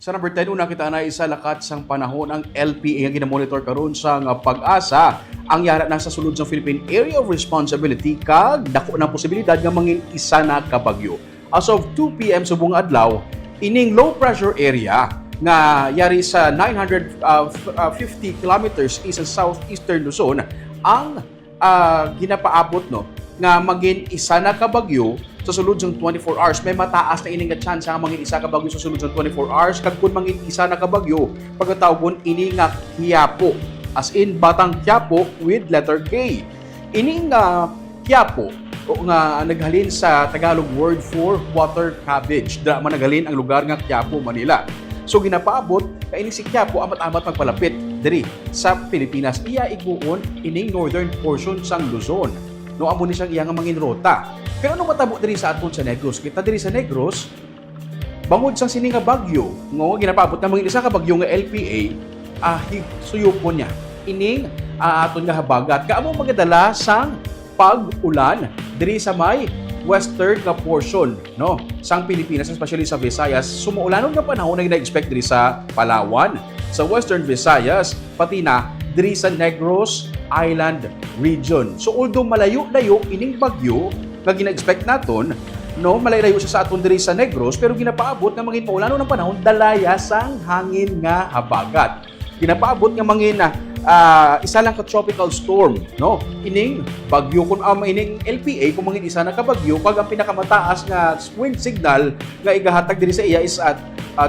Sa number 10, una kita na isa lakat sang panahon ang LPA ang ginamonitor karon sa pag-asa. Ang yara na sa sulod sa Philippine Area of Responsibility kag dako na posibilidad nga mangin isa na kabagyo. As of 2 p.m. subong adlaw, ining low pressure area nga yari sa 950 kilometers east and southeastern Luzon ang ginapaabot nga maging isa na kabagyo sa sulod ng 24 hours. May mataas na ining nga chance nga maging isa ka bagyo sa sulod ng 24 hours kag kun maging isa na kabagyo pagkatawgon ini nga Quiapo, as in Batang Quiapo with letter K. Ining Quiapo o nga naghalin sa Tagalog word for water cabbage. Dra man naghalin ang lugar nga Quiapo, Manila. So ginapaabot kay ini si Quiapo amat-amat magpalapit diri sa Pilipinas. Iya iguon ining northern portion sang Luzon. No amo ni siyang iya nga mangin rota. Pero ano matabo diri sa aton sa Negros? Kita diri sa Negros, bangod sang sini nga bagyo, nga ginapaabot na mga isa ka bagyo nga LPA, suyupon niya. Ining aton nga habagat. Kaamo magadala sang pag-ulan diri sa may western nga portion, no? Sang Pilipinas, especially sa Visayas. Sumuulanon nga panahon na gina-expect diri sa Palawan, sa Western Visayas, pati na diri sa Negros Island region. So although malayo-layo ining bagyo nga gina-expect naton, no, malayo siya sa aton diri sa Negros, pero ginapaabot nga mangin maulano ng panahon dalaya sang hangin nga habagat. Ginapaabot nga mangin isa lang ka tropical storm, no? Ining bagyo kun ining LPA kung mangin isa na ka bagyo, kag ang pinakamataas nga wind signal nga igahatag diri sa iya is at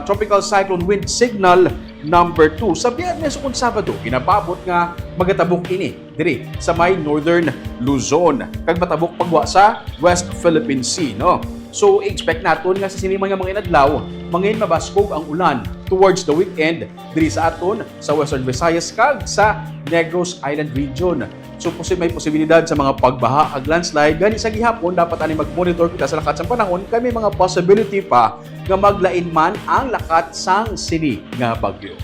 tropical cyclone wind signal number 2. Sa Biyernes ug Sabado, ginapaabot nga magatabok ini diri sa may northern Luzon kag matabok pagwa sa West Philippine Sea, no? So expect naton nga sa sini mga adlaw mangin mabaskog ang ulan towards the weekend diri sa aton sa Western Visayas kag sa Negros Island region. So may posibilidad sa mga pagbaha ag landslide. Gani sa gihapon dapat ani mag-monitor kita sa lakat sang panahon kay may mga possibility pa nga maglain man ang lakat sang sini nga bagyo.